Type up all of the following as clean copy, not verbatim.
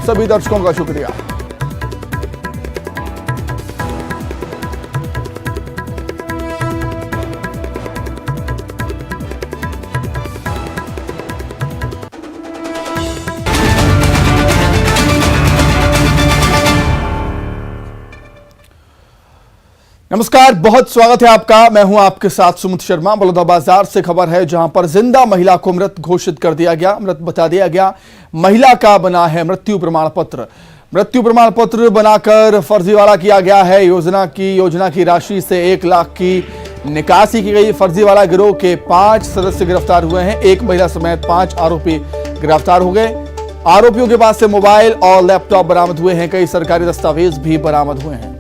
सभी दर्शकों का शुक्रिया। नमस्कार, बहुत स्वागत है आपका। मैं हूं आपके साथ सुमित शर्मा। बलौदाबाजार से खबर है जहां पर जिंदा महिला को मृत घोषित कर दिया गया, मृत बता दिया गया। महिला का बना है मृत्यु प्रमाण पत्र। मृत्यु प्रमाण पत्र बनाकर फर्जीवाड़ा किया गया है। योजना की राशि से 1 लाख की निकासी की गई। फर्जीवाड़ा गिरोह के 5 सदस्य गिरफ्तार हुए हैं। एक महिला समेत 5 आरोपी गिरफ्तार हो गए। आरोपियों के पास से मोबाइल और लैपटॉप बरामद हुए हैं। कई सरकारी दस्तावेज भी बरामद हुए हैं।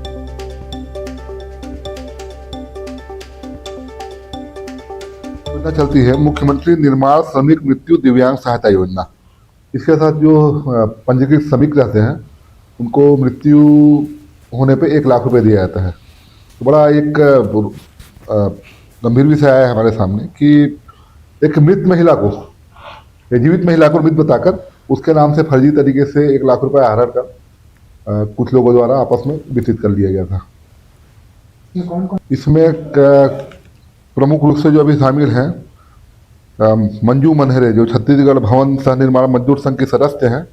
चलती है मुख्यमंत्री निर्माण श्रमिक मृत्यु दिव्यांग सहायता योजना। इसके साथ जो पंजीकृत श्रमिक रहते हैं उनको मृत्यु होने पे 1 लाख रुपए दिया जाता है। तो बड़ा एक गंभीर विषय आया है हमारे सामने कि एक मृत महिला को, जीवित महिला को मृत बताकर उसके नाम से फर्जी तरीके से 1 लाख रुपए आहरण कर कुछ लोगों द्वारा आपस में वितरित कर लिया गया था। इसमें प्रमुख रूप से जो अभी शामिल हैं मंजू मनहरे, जो छत्तीसगढ़ भवन सह निर्माण मजदूर संघ के सदस्य हैं,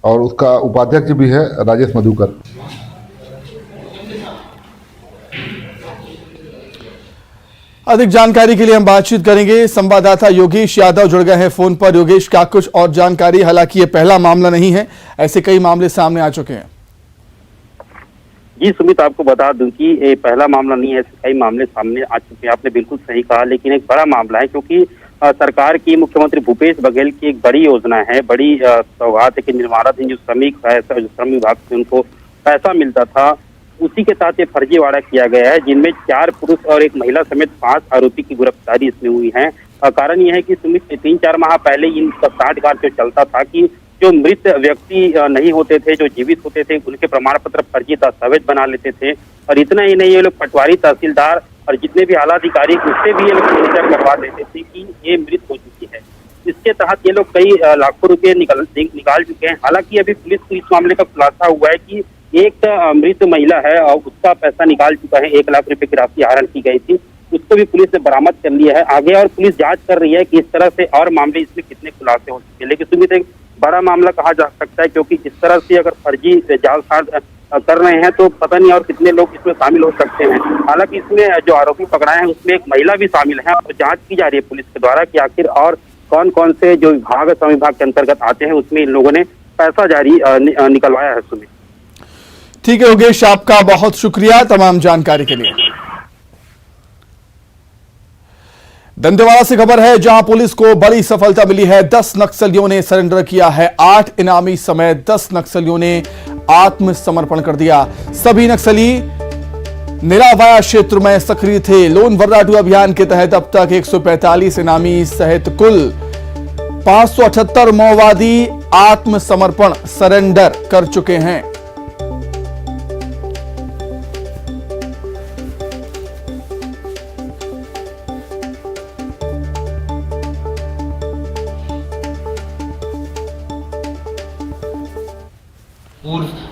और उसका उपाध्यक्ष भी है राजेश मधुकर। अधिक जानकारी के लिए हम बातचीत करेंगे। संवाददाता योगेश यादव जुड़ गए हैं फोन पर। योगेश, क्या कुछ और जानकारी? हालांकि ये पहला मामला नहीं है, ऐसे कई मामले सामने आ चुके हैं। जी सुमित, आपको बता दूं कि ये पहला मामला नहीं है, कई मामले सामने आ चुके हैं। आपने बिल्कुल सही कहा, लेकिन एक बड़ा मामला है क्योंकि सरकार की, मुख्यमंत्री भूपेश बघेल की एक बड़ी योजना है, बड़ी सौगात है कि निर्माणाधीन जो श्रमिक है, जो श्रम विभाग से उनको पैसा मिलता था, उसी के साथ ये फर्जीवाड़ा किया गया है, जिनमें 4 पुरुष और 1 महिला समेत 5 आरोपी की गिरफ्तारी इसमें हुई है। कारण यह है कि सुमित 3-4 माह पहले इनका साठगांठ जो चलता था कि जो मृत व्यक्ति नहीं होते थे, जो जीवित होते थे, उनके प्रमाण पत्र फर्जी दस्तावेज बना लेते थे। और इतना ही नहीं, ये लोग पटवारी, तहसीलदार और जितने भी आला अधिकारी, उससे भी ये लोग सिग्नेचर करवा देते थे कि ये मृत हो चुकी है। इसके तहत ये लोग कई लाखों रुपए निकाल चुके हैं। हालांकि अभी पुलिस को इस मामले का खुलासा हुआ है कि एक मृत महिला है और उसका पैसा निकाल चुका है। 1 लाख रुपए की राशि आहरण की गई थी, उसको भी पुलिस ने बरामद कर लिया है आगे, और पुलिस जांच कर रही है कि इस तरह से और मामले इसमें कितने खुलासे हो चुके हैं। लेकिन सुमित, एक बड़ा मामला कहा जा सकता है क्योंकि इस तरह से अगर फर्जी जालसाज कर रहे हैं तो पता नहीं और कितने लोग इसमें शामिल हो सकते हैं। हालांकि इसमें जो आरोपी पकड़ाए हैं उसमें एक महिला भी शामिल है और जांच की जा रही है पुलिस के द्वारा कि आखिर और कौन कौन से जो विभाग, श्रम विभाग के अंतर्गत आते हैं, उसमें इन लोगों ने पैसा जारी निकलवाया है। सुमित, ठीक है योगेश, आपका बहुत शुक्रिया तमाम जानकारी के लिए। दंतेवाड़ा से खबर है जहां पुलिस को बड़ी सफलता मिली है। 10 नक्सलियों ने सरेंडर किया है। 8 इनामी समेत 10 नक्सलियों ने आत्मसमर्पण कर दिया। सभी नक्सली निरावाया क्षेत्र में सक्रिय थे। लोन वर्राटू अभियान के तहत अब तक 145 इनामी सहित कुल 578 माओवादी आत्मसमर्पण सरेंडर कर चुके हैं।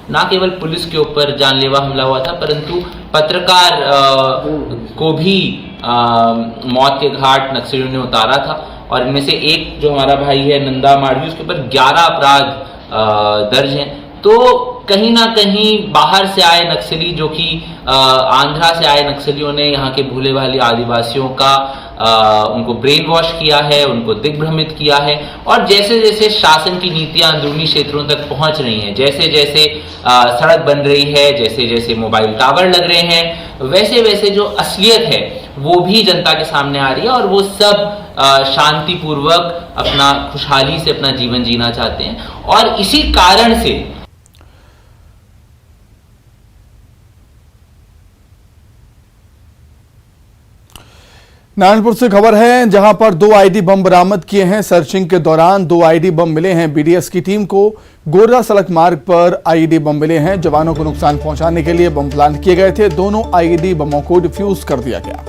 न केवल पुलिस के ऊपर जानलेवा हमला हुआ था, परंतु पत्रकार को भी मौत के घाट नक्सलियों ने उतारा था। और इनमें से एक जो हमारा भाई है नंदा माड़वी, उसके ऊपर 11 अपराध दर्ज हैं। तो कहीं ना कहीं बाहर से आए नक्सली, जो कि आंध्रा से आए नक्सलियों ने यहाँ के भूले भाले आदिवासियों का उनको ब्रेन वॉश किया है, उनको दिग्भ्रमित किया है। और जैसे जैसे शासन की नीतियां अंदरूनी क्षेत्रों तक पहुंच रही हैं, जैसे जैसे सड़क बन रही है, जैसे जैसे मोबाइल टावर लग रहे हैं, वैसे वैसे जो असलियत है वो भी जनता के सामने आ रही है। और वो सब शांतिपूर्वक अपना, खुशहाली से अपना जीवन जीना चाहते हैं। और इसी कारण से नारायणपुर से खबर है जहां पर 2 आईडी बम बरामद किए हैं। सर्चिंग के दौरान 2 आईडी बम मिले हैं। बीडीएस की टीम को गोररा सड़क मार्ग पर आईडी बम मिले हैं। जवानों को नुकसान पहुंचाने के लिए बम प्लांट किए गए थे। दोनों आईडी बमों को डिफ्यूज कर दिया गया।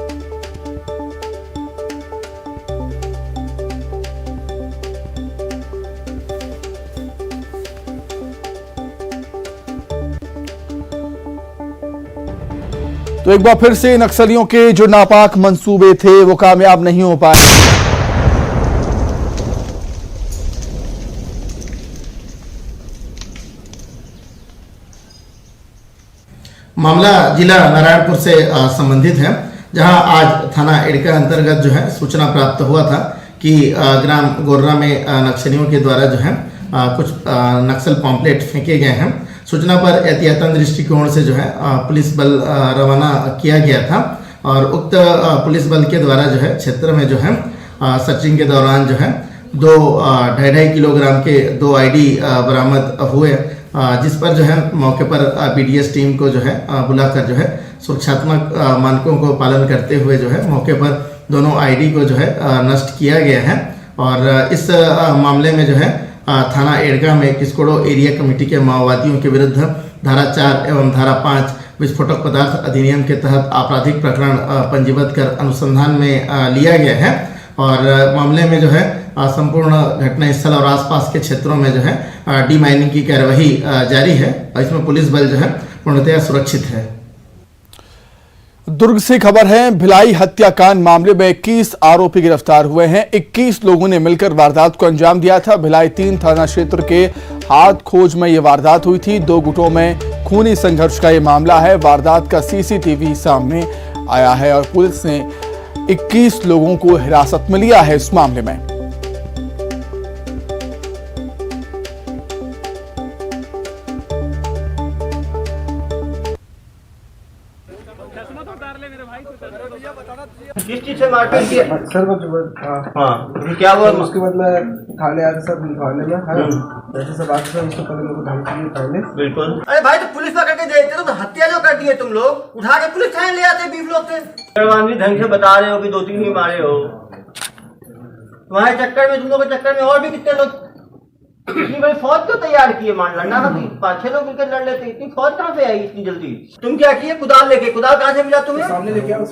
तो एक बार फिर से नक्सलियों के जो नापाक मंसूबे थे वो कामयाब नहीं हो पाए। मामला जिला नारायणपुर से संबंधित है, जहां आज थाना एड़का अंतर्गत जो है सूचना प्राप्त हुआ था कि ग्राम गोर्रा में नक्सलियों के द्वारा जो है कुछ नक्सल पॉम्पलेट फेंके गए हैं। सूचना पर एहतियातन दृष्टिकोण से जो है पुलिस बल रवाना किया गया था और उक्त पुलिस बल के द्वारा जो है क्षेत्र में जो है सर्चिंग के दौरान जो है 2.5 किलोग्राम के 2 आईडी बरामद हुए, जिस पर जो है मौके पर बीडीएस टीम को जो है बुलाकर जो है सुरक्षात्मक मानकों को पालन करते हुए जो है मौके पर दोनों आईडी को जो है नष्ट किया गया है। और इस मामले में जो है थाना एड़का में किस्कोड़ो एरिया कमेटी के माओवादियों के विरुद्ध धारा 4 एवं धारा 5 विस्फोटक पदार्थ अधिनियम के तहत आपराधिक प्रकरण पंजीबद्ध कर अनुसंधान में लिया गया है। और मामले में जो है संपूर्ण घटना स्थल और आसपास के क्षेत्रों में जो है डीमाइनिंग की कार्यवाही जारी है और इसमें पुलिस बल जो है पूर्णतः सुरक्षित है। दुर्ग से खबर है, भिलाई हत्याकांड मामले में 21 आरोपी गिरफ्तार हुए हैं। 21 लोगों ने मिलकर वारदात को अंजाम दिया था। भिलाई 3 थाना क्षेत्र के हाथ खोज में यह वारदात हुई थी। 2 गुटों में खूनी संघर्ष का यह मामला है। वारदात का सीसीटीवी सामने आया है और पुलिस ने 21 लोगों को हिरासत में लिया है इस मामले में। किस चीज से मारपीट की? सर हाँ क्या हुआ? उसके बाद मैं थाने आया सर लिखवाने में है जैसे सब आके सर उससे पहले मेरे को धमकी दी पहले। बिल्कुल। अरे भाई तो पुलिस पकड़ के देते तो हत्या जो कर दी है तुम लोग, उठा के पुलिस थाने ले आते 20 लोग थे। भी ढंग से बता रहे हो कि 2-3 ही मारे हो। तुम्हारे चक्कर में, तुम लोग के चक्कर में और भी कितने लोग इतनी बड़ी फौज क्यों तैयार की है? मान लड़ना था 5-6 लोग मिलकर लड़ लेते। इतनी फौज कहाँ से आई इतनी जल्दी? तुम क्या किए? कुदाल लेके, कुदाल कहाँ से मिला तुम्हें? सामने लेके आओ।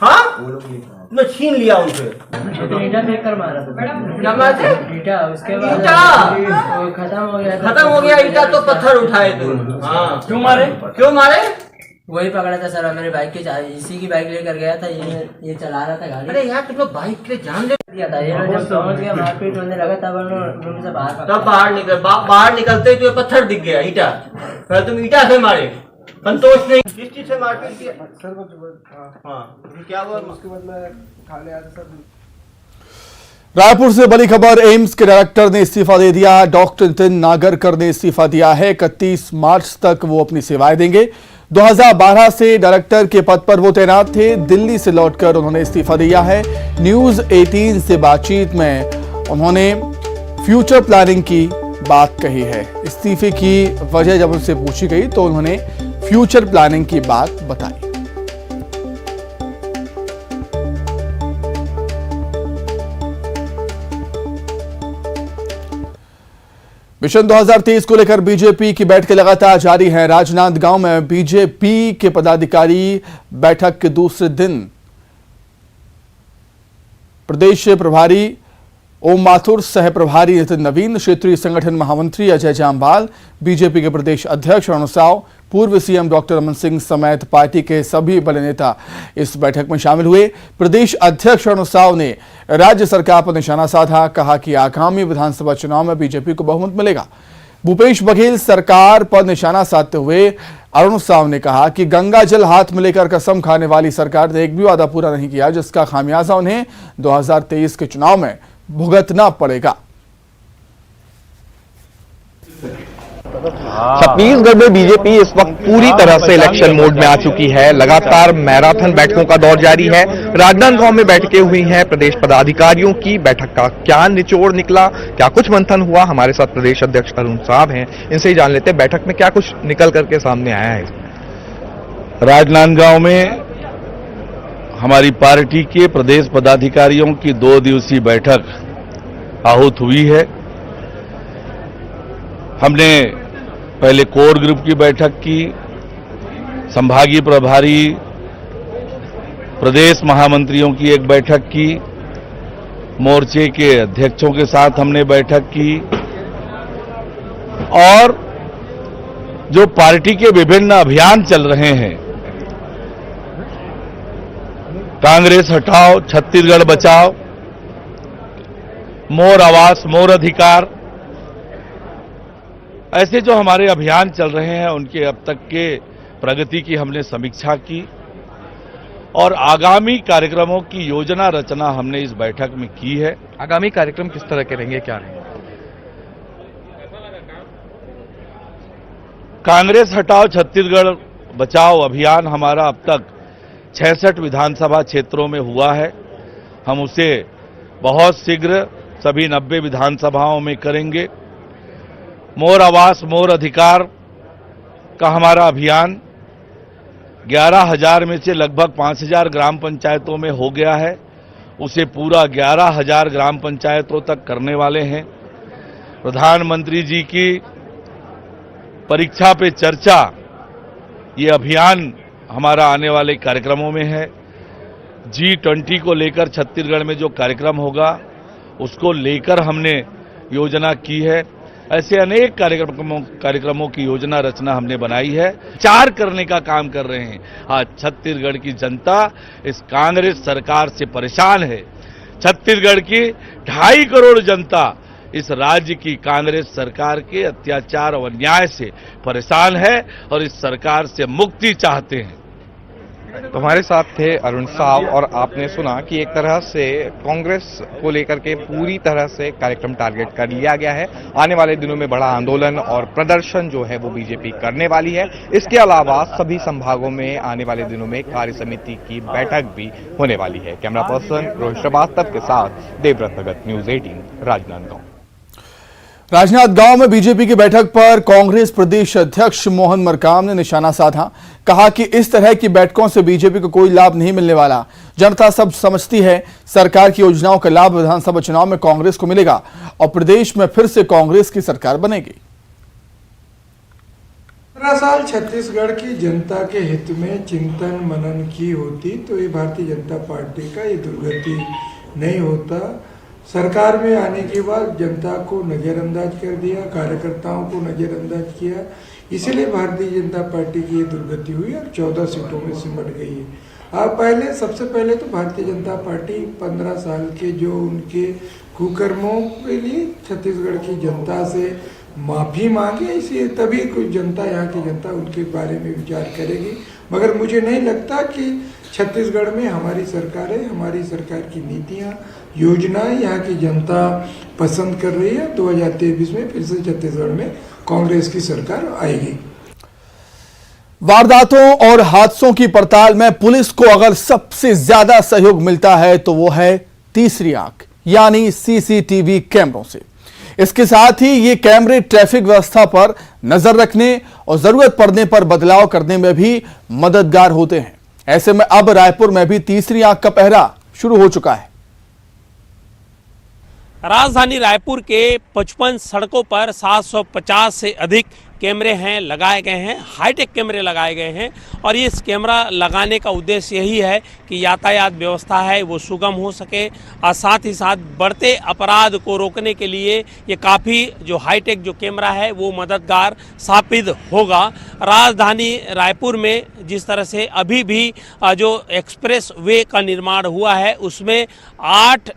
हाँ तुमने छीन लिया उनसे। ईटा फेंक कर मारा था। क्या मारा था? ईटा। उसके बाद खत्म हो गया। खत्म हो गया ईटा तो पत्थर उठाए तुम। हाँ क्यों मारे? क्यों मारे? वही पकड़ा था सर, मेरे बाइक के इसी की बाइक लेकर गया था, ये चला रहा था गाड़ी। अरे यार तुम लोग बाइक के लिए जान दे दिया था। ये लोग जब पहुंच गया मारपीट होने लगा तब उन्होंने से बाहर निकलते ही तुम्हें पत्थर दिख गया ईटा। पहले तुम ईटा से मारे, संतोष नहीं। किस चीज से मारपीट की? सर हाँ क्या हुआ? उसके बाद मैं थाने आया सर। रायपुर से बड़ी खबर, एम्स के डायरेक्टर ने इस्तीफा दे दिया। डॉक्टर नितिन नागरकर ने इस्तीफा दिया है। 31 मार्च तक वो अपनी सेवाएं देंगे। 2012 से डायरेक्टर के पद पर वो तैनात थे। दिल्ली से लौटकर उन्होंने इस्तीफा दिया है। न्यूज 18 से बातचीत में उन्होंने फ्यूचर प्लानिंग की बात कही है। इस्तीफे की वजह जब उनसे पूछी गई तो उन्होंने फ्यूचर प्लानिंग की बात बताई। मिशन 2023 को लेकर बीजेपी की बैठकें लगातार जारी हैं। राजनांदगांव में बीजेपी के पदाधिकारी बैठक के दूसरे दिन प्रदेश प्रभारी ओम माथुर, सह प्रभारी नितिन नवीन, क्षेत्रीय संगठन महामंत्री अजय जामवाल, बीजेपी के प्रदेश अध्यक्ष अरुण साव, पूर्व सीएम डॉक्टर रमन सिंह समेत पार्टी के सभी बड़े नेता इस बैठक में शामिल हुए। प्रदेश अध्यक्ष अरुण साव ने राज्य सरकार पर निशाना साधा, कहा कि आगामी विधानसभा चुनाव में बीजेपी को बहुमत मिलेगा। भूपेश बघेल सरकार पर निशाना साधते हुए अरुण साव ने कहा कि गंगा जल हाथ में लेकर कसम खाने वाली सरकार ने एक भी वादा पूरा नहीं किया, जिसका खामियाजा उन्हें 2023 के चुनाव में भुगतना पड़ेगा। छत्तीसगढ़ में बीजेपी इस वक्त पूरी तरह से इलेक्शन मोड में आ चुकी है। लगातार मैराथन बैठकों का दौर जारी है। राजनांदगांव में बैठकें हुई हैं प्रदेश पदाधिकारियों की। बैठक का क्या निचोड़ निकला, क्या कुछ मंथन हुआ, हमारे साथ प्रदेश अध्यक्ष अरुण साहब हैं, इनसे ही जान लेते हैं बैठक में क्या कुछ निकल करके सामने आया है। राजनांदगांव में हमारी पार्टी के प्रदेश पदाधिकारियों की 2 दिवसीय बैठक आहूत हुई है। हमने पहले कोर ग्रुप की बैठक की, संभागीय प्रभारी प्रदेश महामंत्रियों की एक बैठक की, मोर्चे के अध्यक्षों के साथ हमने बैठक की और जो पार्टी के विभिन्न अभियान चल रहे हैं कांग्रेस हटाओ, छत्तीसगढ़ बचाओ, मोर आवास मोर अधिकार, ऐसे जो हमारे अभियान चल रहे हैं उनके अब तक के प्रगति की हमने समीक्षा की और आगामी कार्यक्रमों की योजना रचना हमने इस बैठक में की है। आगामी कार्यक्रम किस तरह के रहेंगे, क्या रहेंगे? कांग्रेस हटाओ छत्तीसगढ़ बचाओ अभियान हमारा अब तक 66 विधानसभा क्षेत्रों में हुआ है। हम उसे बहुत शीघ्र सभी 90 विधानसभाओं में करेंगे। मोर आवास मोर अधिकार का हमारा अभियान 11,000 में से लगभग 5,000 ग्राम पंचायतों में हो गया है। उसे पूरा 11,000 ग्राम पंचायतों तक करने वाले हैं। प्रधानमंत्री जी की परीक्षा पे चर्चा ये अभियान हमारा आने वाले कार्यक्रमों में है। G20 को लेकर छत्तीसगढ़ में जो कार्यक्रम होगा उसको लेकर हमने योजना की है। ऐसे अनेक कार्यक्रमों की योजना रचना हमने बनाई है, विचार करने का काम कर रहे हैं। आज छत्तीसगढ़ की जनता इस कांग्रेस सरकार से परेशान है। छत्तीसगढ़ की 2.5 करोड़ जनता इस राज्य की कांग्रेस सरकार के अत्याचार और अन्याय से परेशान है और इस सरकार से मुक्ति चाहते हैं। तो हमारे साथ थे अरुण साव और आपने सुना कि एक तरह से कांग्रेस को लेकर के पूरी तरह से कार्यक्रम टारगेट कर लिया गया है। आने वाले दिनों में बड़ा आंदोलन और प्रदर्शन जो है वो बीजेपी करने वाली है। इसके अलावा सभी संभागों में आने वाले दिनों में कार्य समिति की बैठक भी होने वाली है। कैमरा पर्सन रोहित श्रीवास्तव के साथ देवव्रत भगत, न्यूज 18 राजनांदगांव। राजनांदगांव में बीजेपी की बैठक पर कांग्रेस प्रदेश अध्यक्ष मोहन मरकाम ने निशाना साधा। कहा कि इस तरह की बैठकों से बीजेपी को कोई लाभ नहीं मिलने वाला। जनता सब समझती है सरकार की योजनाओं का लाभ विधानसभा चुनाव में कांग्रेस को मिलेगा और प्रदेश में फिर से कांग्रेस की सरकार बनेगी। 15 साल छत्तीसगढ़ की जनता के हित में चिंतन मनन की होती तो ये भारतीय जनता पार्टी का ये दुर्गति नहीं होता। सरकार में आने के बाद जनता को नज़रअंदाज कर दिया, कार्यकर्ताओं को नज़रअंदाज किया, इसीलिए भारतीय जनता पार्टी की ये दुर्गति हुई और 14 सीटों में सिमट गई है। अब सबसे पहले तो भारतीय जनता पार्टी 15 साल के जो उनके कुकर्मों के लिए छत्तीसगढ़ की जनता से माफ़ी मांगे, इसलिए तभी कुछ जनता, यहाँ की जनता उनके बारे में विचार करेगी। मगर मुझे नहीं लगता कि छत्तीसगढ़ में हमारी सरकार है, हमारी सरकार की नीतियाँ योजनाएं यहाँ की जनता पसंद कर रही है। 2023 में फिर से छत्तीसगढ़ में कांग्रेस की सरकार आएगी। वारदातों और हादसों की पड़ताल में पुलिस को अगर सबसे ज्यादा सहयोग मिलता है तो वो है तीसरी आंख यानी सीसीटीवी कैमरों से। इसके साथ ही ये कैमरे ट्रैफिक व्यवस्था पर नजर रखने और जरूरत पड़ने पर बदलाव करने में भी मददगार होते हैं। ऐसे में अब रायपुर में भी तीसरी आंख का पहरा शुरू हो चुका है। राजधानी रायपुर के 55 सड़कों पर 750 से अधिक कैमरे हैं, लगाए गए हैं, हाईटेक कैमरे लगाए गए हैं और इस कैमरा लगाने का उद्देश्य यही है कि यातायात व्यवस्था है वो सुगम हो सके और साथ ही साथ बढ़ते अपराध को रोकने के लिए ये काफ़ी जो हाईटेक जो कैमरा है वो मददगार साबित होगा। राजधानी रायपुर में जिस तरह से अभी भी जो एक्सप्रेस वे का निर्माण हुआ है उसमें 8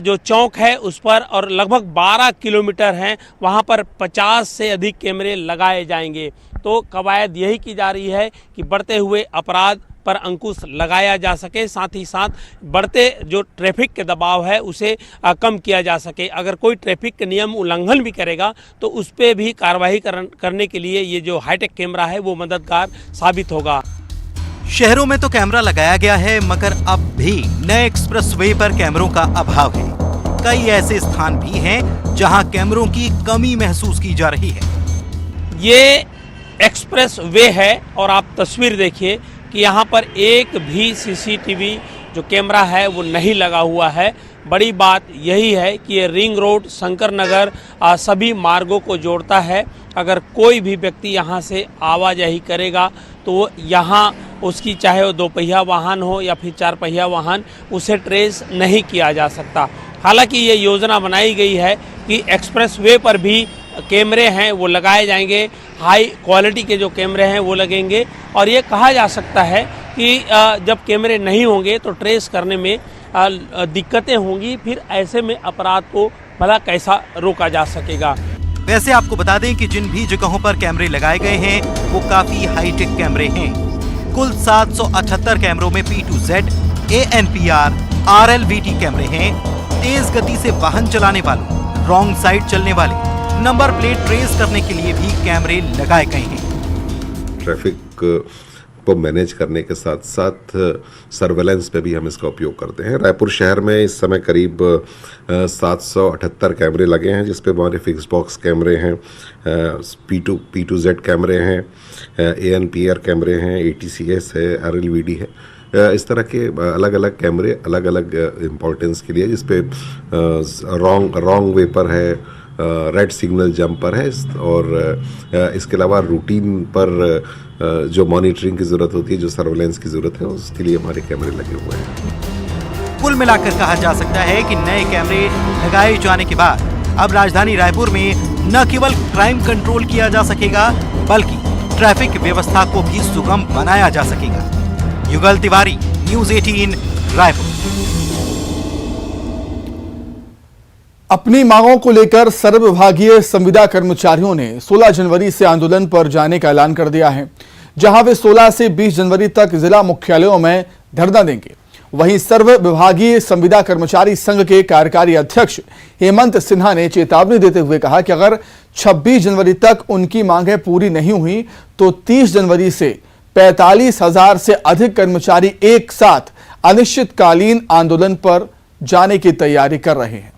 जो चौक है उस पर और लगभग 12 किलोमीटर हैं वहाँ पर 50 से अधिक कैमरे लगाए जाएंगे। तो कवायद यही की जा रही है कि बढ़ते हुए अपराध पर अंकुश लगाया जा सके, साथ ही साथ बढ़ते जो ट्रैफिक के दबाव है उसे कम किया जा सके। अगर कोई ट्रैफिक के नियम उल्लंघन भी करेगा तो उस पर भी कार्रवाई करने के लिए ये जो हाईटेक कैमरा है वो मददगार साबित होगा। शहरों में तो कैमरा लगाया गया है मगर अब भी नए एक्सप्रेसवे पर कैमरों का अभाव है। कई ऐसे स्थान भी हैं जहां कैमरों की कमी महसूस की जा रही है। ये एक्सप्रेस वे है और आप तस्वीर देखिए कि यहाँ पर एक भी सीसीटीवी जो कैमरा है वो नहीं लगा हुआ है। बड़ी बात यही है कि ये रिंग रोड शंकर नगर सभी मार्गों को जोड़ता है। अगर कोई भी व्यक्ति यहाँ से आवाजाही करेगा तो यहाँ उसकी चाहे वो 2 पहिया वाहन हो या फिर 4 पहिया वाहन उसे ट्रेस नहीं किया जा सकता। हालांकि ये योजना बनाई गई है कि एक्सप्रेस वे पर भी कैमरे हैं वो लगाए जाएंगे, हाई क्वालिटी के जो कैमरे हैं वो लगेंगे और ये कहा जा सकता है कि जब कैमरे नहीं होंगे तो ट्रेस करने में दिक्कतें होंगी, फिर ऐसे में अपराध को भला कैसा रोका जा सकेगा। वैसे आपको बता दें कि जिन भी जगहों पर कैमरे लगाए गए हैं वो काफी हाईटेक कैमरे हैं। कुल 778 कैमरों में P2Z, ANPR, RLVT कैमरे हैं। तेज गति से वाहन चलाने वालों, रॉन्ग साइड चलने वाले, नंबर प्लेट ट्रेस करने के लिए भी कैमरे लगाए गए हैं। ट्रैफिक को मैनेज करने के साथ साथ सर्वेलेंस पे भी हम इसका उपयोग करते हैं। रायपुर शहर में इस समय करीब 778 कैमरे लगे हैं, जिसपे हमारे फिक्स बॉक्स कैमरे हैं, P2Z कैमरे हैं, ANPR कैमरे हैं, ATCS है, RLVD है। इस तरह के अलग अलग कैमरे अलग अलग इम्पोर्टेंस के लिए, जिसपे रॉन्ग वे पर है, रेड सिग्नल जंप पर है, और इसके अलावा रूटीन पर जो मॉनिटरिंग की ज़रूरत होती है, जो सर्वेलेंस की ज़रूरत है, उसके लिए हमारे कैमरे लगे हुए हैं। कुल मिलाकर कहा जा सकता है कि नए कैमरे लगाए जाने के बाद अब राजधानी रायपुर में न केवल क्राइम कंट्रोल किया जा सकेगा, बल्कि ट्रैफिक व्यवस्था को भी सुगम बनाया जा सकेगा। युगल तिवारी, न्यूज़ 18, रायपुर। अपनी मांगों को लेकर सर्वविभागीय संविदा कर्मचारियों ने 16 जनवरी से आंदोलन पर जाने का ऐलान कर दिया है, जहां वे 16 से 20 जनवरी तक जिला मुख्यालयों में धरना देंगे। वहीं सर्व विभागीय संविदा कर्मचारी संघ के कार्यकारी अध्यक्ष हेमंत सिन्हा ने चेतावनी देते हुए कहा कि अगर 26 जनवरी तक उनकी मांगें पूरी नहीं हुई तो 30 जनवरी से 45,000 से अधिक कर्मचारी एक साथ अनिश्चितकालीन आंदोलन पर जाने की तैयारी कर रहे हैं।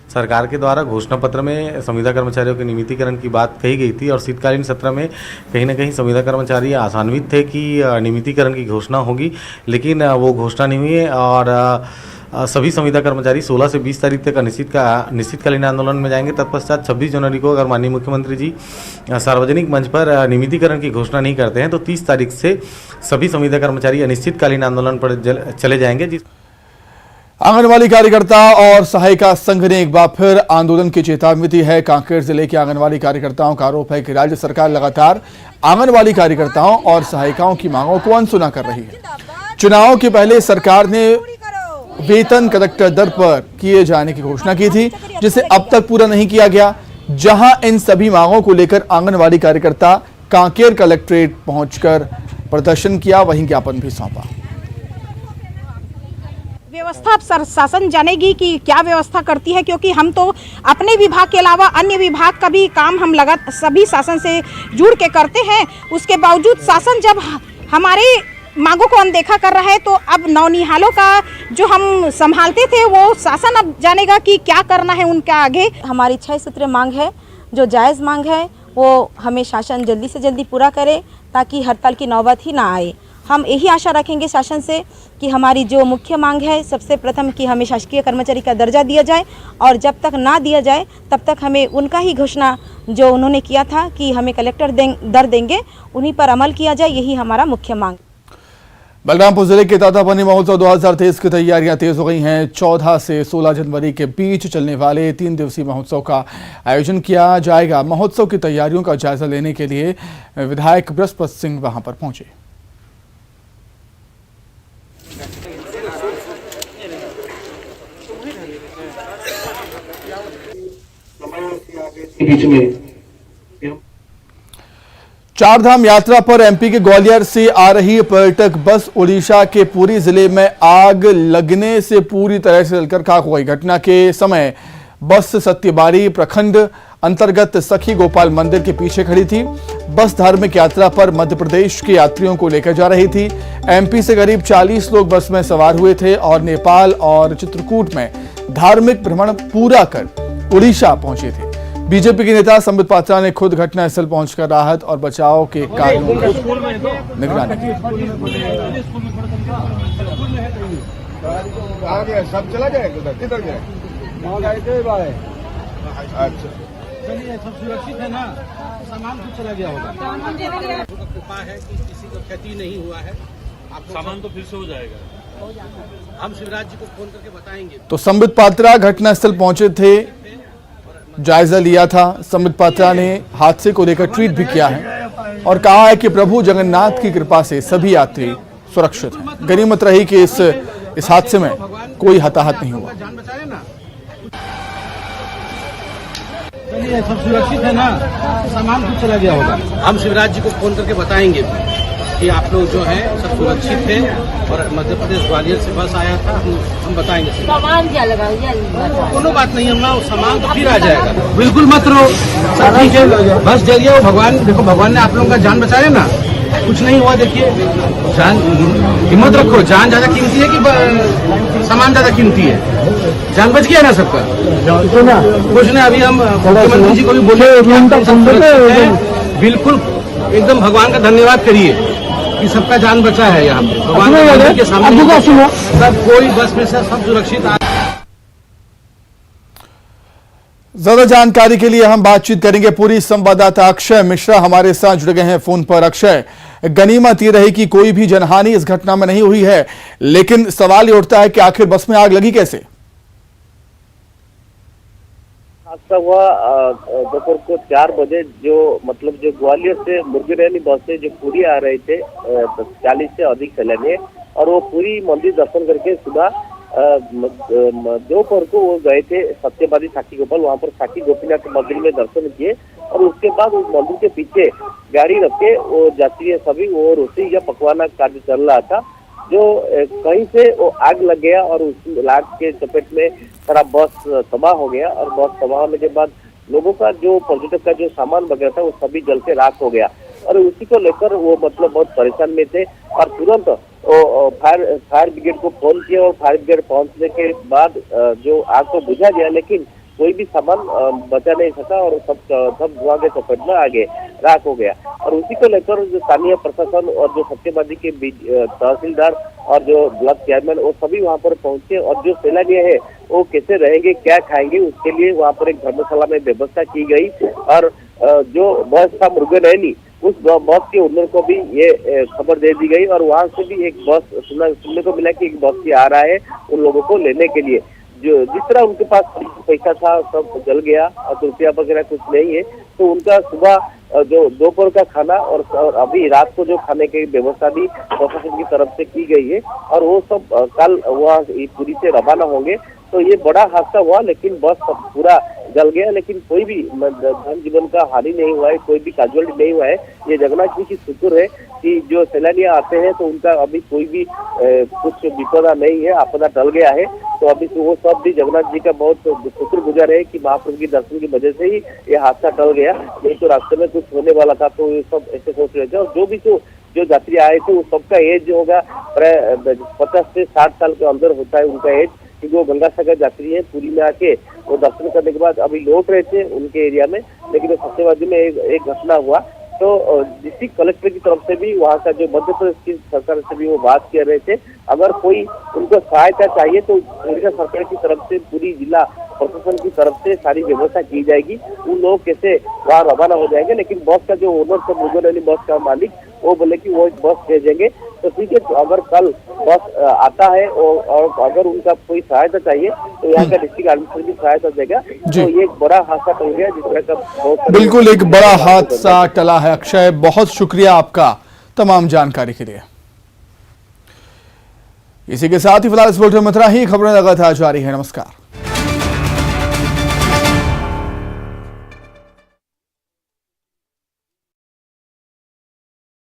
सरकार के द्वारा घोषणा पत्र में संविदा कर्मचारियों के नियमितीकरण की बात कही गई थी और शीतकालीन सत्र में कहीं ना कहीं संविदा कर्मचारी आशान्वित थे कि नियमितीकरण की घोषणा होगी, लेकिन वो घोषणा नहीं हुई और सभी संविदा कर्मचारी 16 से 20 तारीख तक अनिश्चितकालीन आंदोलन में जाएंगे। तत्पश्चात 26 जनवरी को अगर माननीय मुख्यमंत्री जी सार्वजनिक मंच पर नियमितीकरण की घोषणा नहीं करते हैं तो 30 तारीख से सभी संविदा कर्मचारी अनिश्चितकालीन आंदोलन पर चले जाएंगे। आंगनवाड़ी कार्यकर्ता और सहायिका संघ ने एक बार फिर आंदोलन की चेतावनी दी है। कांकेर जिले के आंगनवाड़ी कार्यकर्ताओं का आरोप है कि राज्य सरकार लगातार आंगनवाड़ी कार्यकर्ताओं और सहायिकाओं की मांगों को अनसुना कर रही है। चुनाव के पहले सरकार ने वेतन कलेक्टर दर पर किए जाने की घोषणा की थी, जिसे अब तक पूरा नहीं किया गया। जहां इन सभी मांगों को लेकर आंगनवाड़ी कार्यकर्ता कांकेर कलेक्ट्रेट पहुंचकर प्रदर्शन किया, वहीं ज्ञापन भी सौंपा। व्यवस्था शासन जानेगी कि क्या व्यवस्था करती है, क्योंकि हम तो अपने विभाग के अलावा अन्य विभाग का भी काम हम सभी शासन से जुड़ के करते हैं। उसके बावजूद शासन जब हमारे मांगों को अनदेखा कर रहा है तो अब नौनिहालों का जो हम संभालते थे वो शासन अब जानेगा कि क्या करना है उनका आगे। हमारी 6 सूत्रीय मांग है, जो जायज़ मांग है वो हमें शासन जल्दी से जल्दी पूरा करे ताकि हड़ताल की नौबत ही ना आए। हम यही आशा रखेंगे शासन से कि हमारी जो मुख्य मांग है, सबसे प्रथम कि हमें शासकीय कर्मचारी का दर्जा दिया जाए और जब तक ना दिया जाए तब तक हमें उनका ही घोषणा जो उन्होंने किया था कि हमें कलेक्टर दर देंगे, उन्हीं पर अमल किया जाए, यही हमारा मुख्य मांग। बलरामपुर जिले के तातापानी महोत्सव 2023 की तैयारियां तेज हो गई हैं। 14 से 16 जनवरी के बीच चलने वाले 3 दिवसीय महोत्सव का आयोजन किया जाएगा। महोत्सव की तैयारियों का जायजा लेने के लिए विधायक बृहस्पति सिंह वहां पर पहुंचे। चारधाम यात्रा पर एमपी के ग्वालियर से आ रही पर्यटक बस ओडिशा के पुरी जिले में आग लगने से पूरी तरह से जलकर खाक हो गई। घटना के समय बस सत्यबाड़ी प्रखंड अंतर्गत सखी गोपाल मंदिर के पीछे खड़ी थी। बस धार्मिक यात्रा पर मध्य प्रदेश के यात्रियों को लेकर जा रही थी। एमपी से करीब 40 लोग बस में सवार हुए थे और नेपाल और चित्रकूट में धार्मिक भ्रमण पूरा कर उड़ीसा पहुंचे थे। बीजेपी के नेता संबित पात्रा ने खुद घटनास्थल पहुंचकर राहत और बचाव के कार्यों की निगरानी की। सब चला जाएगा, किधर जाए? अच्छा, चलिए, सब सुरक्षित है ना, सामान तो चला गया होगा। कृपा है कि किसी को क्षति नहीं हुआ है। आपको सामान तो फिर से हो जाएगा, हम शिवराज जी को फोन करके बताएंगे। तो संबित पात्रा घटनास्थल पहुंचे थे, जायजा लिया था। संबित पात्रा ने हादसे को लेकर ट्वीट भी किया है। और कहा है कि प्रभु जगन्नाथ की कृपा से सभी यात्री सुरक्षित हैं। गनीमत रही कि इस हादसे में कोई हताहत नहीं हुआ। चलिए, सब सुरक्षित है ना, सामान कुछ चला गया होगा। हम शिवराज जी को फोन करके बताएंगे कि आप लोग जो है सब सुरक्षित थे और मध्य प्रदेश ग्वालियर से बस आया था। हम बताएंगे सामान क्या लगा, कोनो बात नहीं, हम सामान तो फिर आ जाएगा। बिल्कुल मत रो, सब ठीक है, बस जरिए वो भगवान, देखो भगवान ने आप लोगों का जान बचाया ना, कुछ नहीं हुआ। देखिए, जान, हिम्मत रखो, जान ज्यादा कीमती है कि सामान ज्यादा कीमती है? जान बच गया ना सबका, कुछ नहीं। अभी हम मुख्यमंत्री जी को भी बोले, बिल्कुल एकदम भगवान का धन्यवाद करिए कि सबका जान बचा है यहाँ पे। भगवान के सामने सब कोई बस में से सब सुरक्षित। ज्यादा जानकारी के लिए हम बातचीत करेंगे। पूरी संवाददाता अक्षय मिश्रा हमारे साथ जुड़ गए हैं फोन पर। अक्षय, गनीमत ये रही कि कोई भी जनहानि इस घटना में नहीं हुई है, लेकिन सवाल ये उठता है कि आखिर बस में आग लगी कैसे? हादसा हुआ दोपहर को 4 बजे, जो ग्वालियर से मुर्गीरैनी बस से जो पूरी आ रहे थे 40 से अधिक सैलानी, और वो पूरी मंदिर दर्शन करके सुबह दोपहर को वो गए थे सत्यवादी साखी गोपाल। वहाँ पर साखी गोपीनाथ मंदिर में दर्शन किए और उसके बाद उस मंदिर के पीछे गाड़ी रख के वो यात्री सभी वो रोटी या पकवाना कार्य चल रहा था, जो कहीं से वो आग लग गया और उस आग के चपेट में सारा बस तबाह हो गया। और बस तबाह होने के बाद लोगों का जो पर्यटक का जो सामान वगैरह था वो सभी जल के राख हो गया और उसी को लेकर वो बहुत परेशान में थे। और तुरंत वो फायर ब्रिगेड को फोन किया और फायर ब्रिगेड पहुंचने के बाद जो आग को बुझा गया, लेकिन कोई भी सामान बचा नहीं सका और सब धुआं के चपेट में आगे राख हो गया। और उसी को लेकर जो स्थानीय प्रशासन और जो सत्यवादी के तहसीलदार और जो ब्लॉक चेयरमैन वो सभी वहाँ पर पहुंचे और जो सैलानी है वो कैसे रहेंगे, क्या खाएंगे, उसके लिए वहाँ पर एक धर्मशाला में व्यवस्था की गई। और जो बस था मुर्गीरैनी, उस बस के ओनर को भी ये खबर दे दी गई और वहाँ से भी एक बस सुनने को मिला कि एक बस भी आ रहा है उन लोगों को लेने के लिए। जो जिस तरह उनके पास पैसा था सब जल गया और रुपया वगैरह कुछ नहीं है, तो उनका सुबह जो दोपहर का खाना और अभी रात को जो खाने की व्यवस्था भी प्रशासन की तरफ से की गई है और वो सब कल वहाँ पूरी से रवाना होंगे। तो ये बड़ा हादसा हुआ, लेकिन बस सब पूरा जल गया, लेकिन कोई भी धन जीवन का हानि नहीं हुआ है, कोई भी कैजुअलिटी नहीं हुआ है। ये जगन्नाथ जी की शुक्र है कि जो सैलानी आते हैं तो उनका अभी कोई भी कुछ विपदा नहीं है, आपदा टल गया है। तो अभी तो वो सब भी जगन्नाथ जी का बहुत शुक्रगुजार है कि महाप्रभु के दर्शन की वजह से ही ये हादसा टल गया, नहीं तो रास्ते में कुछ होने वाला था। तो ये सब ऐसे सोच रहे थे और जो यात्री आए थे वो सबका एज जो होगा प्राय 50 से 60 साल के अंदर होता है उनका एज, क्योंकि वो गंगासागर यात्री है। पूरी में आके वो दर्शन करने के बाद अभी लौट रहे थे उनके एरिया में, लेकिन वो सत्यवादी में एक घटना हुआ। तो डिस्ट्रिक्ट कलेक्टर की तरफ से भी वहाँ का जो मध्य प्रदेश की सरकार से भी वो बात कर रहे थे, अगर कोई उनको सहायता चाहिए तो उनका सरकार की तरफ से पूरी जिला प्रशासन की तरफ से सारी व्यवस्था की जाएगी। उन लोग कैसे वहाँ रवाना हो जाएंगे, लेकिन बस का जो ओनर था मुर्गीरैनी बस का मालिक वो बोले कि वो बस भेजेंगे। तो ठीक है, तो अगर कल बस आता है और अगर उनका कोई सहायता चाहिए तो यहाँ का डिस्ट्रिक्ट एडमिनिस्ट्रेशन भी सहायता देगा। तो ये एक बड़ा हादसा टल गया जिस तरह का बिल्कुल एक बड़ा हादसा टला है। अक्षय, बहुत शुक्रिया आपका तमाम जानकारी के लिए। इसी के साथ ही फिलहाल इस बुलेटिन में इतना ही। खबरें लगातार जारी है। नमस्कार।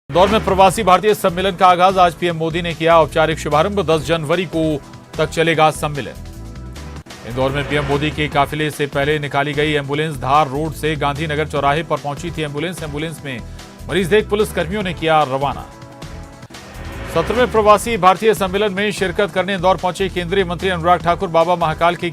इंदौर में प्रवासी भारतीय सम्मेलन का आगाज आज पीएम मोदी ने किया औपचारिक शुभारंभ। 10 जनवरी को तक चलेगा सम्मेलन। इंदौर में पीएम मोदी के काफिले से पहले निकाली गई एम्बुलेंस धार रोड से गांधीनगर चौराहे पर पहुंची थी। एम्बुलेंस में मरीज देख पुलिसकर्मियों ने किया रवाना। 17वें प्रवासी भारतीय सम्मेलन में शिरकत करने इंदौर पहुंचे केंद्रीय मंत्री अनुराग ठाकुर बाबा महाकाल के